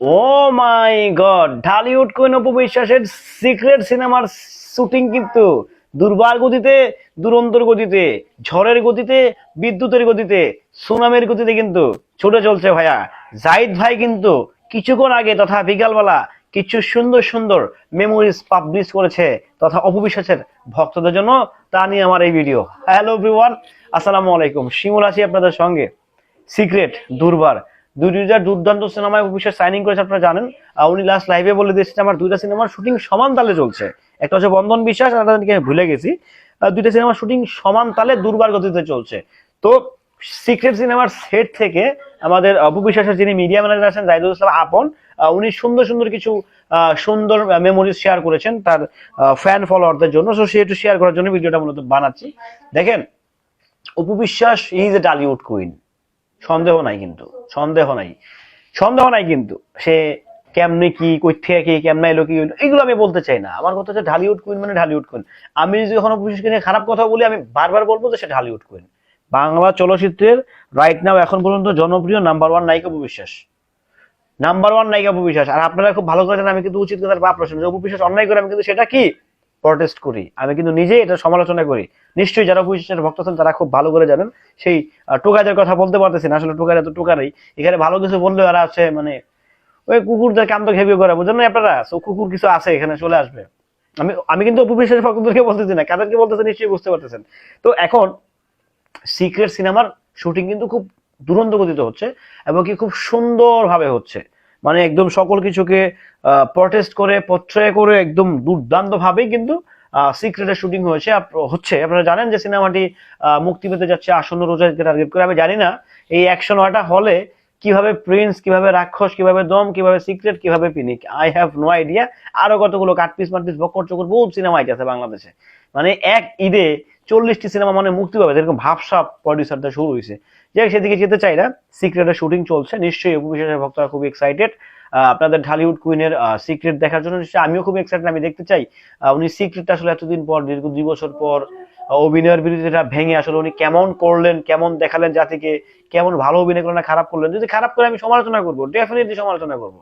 ও মাই god, Dhallywood queen Apu বিশ্বাসের secret সিনেমার shooting কিন্তু দুর্বার গতিতে, দুরন্তর গতিতে, ঝড়ের গতিতে, বিদ্যুতের গতিতে, সুনামের গতিতে কিন্তু ছুটে চলছে ভাইয়া। জাহিদ ভাই কিন্তু কিছুক্ষণ আগে তথা বিকালবেলা কিছু সুন্দর সুন্দর মেমোরিজ পাবলিশ করেছে তথা অপু বিশ্বাসের ভক্তদের জন্য। তা নিয়ে আমার এই ভিডিও। হ্যালো এভরিওয়ান, আসসালামু আলাইকুম। শিমুল আছি আপনাদের সঙ্গে। সিক্রেট, দুর্বার, দুইটা দুর্দান্ত সিনেমায় অফিসে সাইনিং করেছে আপনারা জানেন। উনি লাস্ট লাইভে বলে দিয়েছেন আমার দুইটা সিনেমার শুটিং সমান তালে চলছে। একটা হচ্ছে বন্ধন বিশ্বাস, আর একটা আমি ভুলে গেছি। দুইটা সিনেমার শুটিং সমান তালে দুর্বার গতিতে চলছে। তো সিক্রেট সিনেমার সেট থেকে আমাদের অপু বিশ্বাসের যিনি মিডিয়া ম্যানেজার আছেন জাহিদুল ইসলাম আপন, উনি সুন্দর সুন্দর কিছু সুন্দর মেমোরিজ শেয়ার করেছেন তার ফ্যান ফলোয়ারদের জন্য। সো সে একটু শেয়ার করার জন্য ভিডিওটা মূলত বানাচ্ছি। দেখেন, Apu Biswas is a Tollywood queen, সন্দেহ নাই কিন্তু, সন্দেহ নাই, সন্দেহ নাই কিন্তু। সে কেমনে কি, কই থেকে কি, কেমনে এলো কি, এগুলো আমি বলতে চাই না। আমার কথা হচ্ছে ঢালিউড কুইন মানে ঢালিউড কুইন। আমি যদি কখনো বিশেষ করে খারাপ কথা বলি, আমি বারবার বলবো যে সে ঢালিউড কুইন। বাংলা চলচ্চিত্রের রাইট নাও এখন পর্যন্ত জনপ্রিয় নাম্বার ওয়ান নায়িকা অপু বিশ্বাস, নাম্বার ওয়ান নায়িকা অপু বিশ্বাস। আর আপনারা খুব ভালো করে জানেন আমি কিন্তু উচিত কথার বাপ রসেন, অপু বিশ্বাস অন্যায় করে আমি কিন্তু সেটা কি প্রটেস্ট করি, আমি কিন্তু নিজেই এটা সমালোচনা করি। নিশ্চয়ই যারা অপু বিশ্বাসের ভক্ত আছেন তারা খুব ভালো করে জানেন। সেই টোকাইদের কথা বলতে পারতেছি না, আসলে টোকাইরা তো টোকারই। এখানে ভালো কিছু বললে ওরা আছে মানে ওই কুকুরদের কাম তো ঘেবিয়ে করে, বুঝেন না আপনারা? তো কুকুর কিছু আছে এখানে চলে আসবে। আমি আমি কিন্তু অপু বিশ্বাসের ভক্তদেরকে বলতেছি না, কাদেরকে বলতেছে নিশ্চয়ই বুঝতে পারতেছেন। তো এখন সিক্রেট সিনেমার শুটিং কিন্তু খুব দুরন্ত গতিতে হচ্ছে এবং কি খুব সুন্দরভাবে হচ্ছে। মানে একদম সকল কিছুকে প্রটেস্ট করে, পত্রয় করে একদম দুর্দান্ত ভাবেই কিন্তু সিক্রেটের শুটিং হচ্ছে। আপনারা জানেন যে সিনেমাটি মুক্তি পেতে যাচ্ছে আসন্ন রোজাকে টার্গেট করে। আমি জানি না এই 109টা হলে কিভাবে প্রিন্স, কিভাবে রাক্ষস, কিভাবে দম, কিভাবে সিক্রেট, কিভাবে পিনিক, আই হ্যাভ নো আইডিয়া। আরো কতগুলো কাটপিস মাটপিস বকর চকর বহুত সিনেমা আছে বাংলাদেশে। মানে এক ঈদে 40টি সিনেমা মানে মুক্তি পাবে, এরকম ভাবসাব প্রডিউসারদের শুরু হয়েছে। যাই সেদিকে যেতে চাই না। সিক্রেটের শুটিং চলছে, নিশ্চয়ই অপু বিশ্বাসের ভক্তরা খুব এক্সাইটেড আপনাদের ঢালিউড কুইনের সিক্রেট দেখার জন্য। নিশ্চয়ই আমিও খুব এক্সাইটেড, আমি দেখতে চাই উনি সিক্রেটটা আসলে এতদিন পর, দীর্ঘ 2 বছর পর অভিনয়ের বিরতিটা ভেঙে আসলে উনি কেমন করলেন, কেমন দেখালেন জাতিকে, কেমন ভালো অভিনয় করলেন না খারাপ করলেন। যদি খারাপ করে আমি সমালোচনা করবো, ডেফিনেটলি সমালোচনা করবো,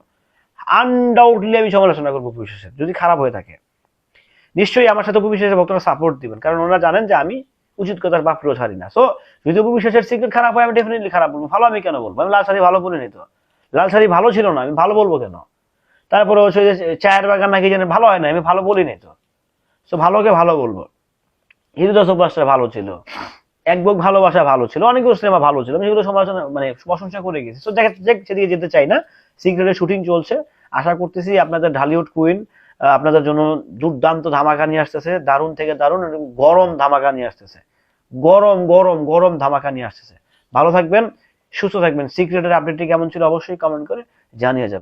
আনডাউটলি আমি সমালোচনা করবো অপু বিশ্বাসের যদি খারাপ হয়ে থাকে। নিশ্চয়ই আমার সাথে অপু বিশ্বাসের ভক্তরা সাপোর্ট দিবেন, কারণ ওনারা জানেন যে আমি উচিত কথার বাপরেও ছাড়ি না। সো যদি অপু বিশ্বাসের সিক্রেট খারাপ হয় আমি ডেফিনেটলি খারাপ বলবো, ভালো আমি কেন বলবো? আমি লাল শাড়ি ভালো বলিনি তো, লাল শাড়ি ভালো ছিল না, আমি ভালো বলবো কেন? তারপরে হচ্ছে যে চায়ের বাগান নাকি যেন ভালো হয় না, আমি ভালো বলিনি তো। সো ভালোকে ভালো বলবো। হিরো সুপারস্টার ভালো ছিল, এক বুক ভালোবাসা ভালো ছিল, অনেকগুলো সিনেমা ভালো ছিল, আমি সেগুলো সমালোচনা মানে প্রশংসা করে গেছি। তো সেদিকে যেতে চাই না। সিক্রেটের শুটিং চলছে, আশা করতেছি আপনাদের ঢালিউড কুইন আপনাদের জন্য দুর্দান্ত ধামাকা নিয়ে আসতেছে, দারুণ থেকে দারুণ গরম ধামাকা নিয়ে আসতেছে, গরম গরম গরম ধামাকা নিয়ে আসতেছে। ভালো থাকবেন, সুস্থ থাকবেন। সিক্রেটের আপডেটটি কেমন ছিল অবশ্যই কমেন্ট করে জানিয়ে যাবেন।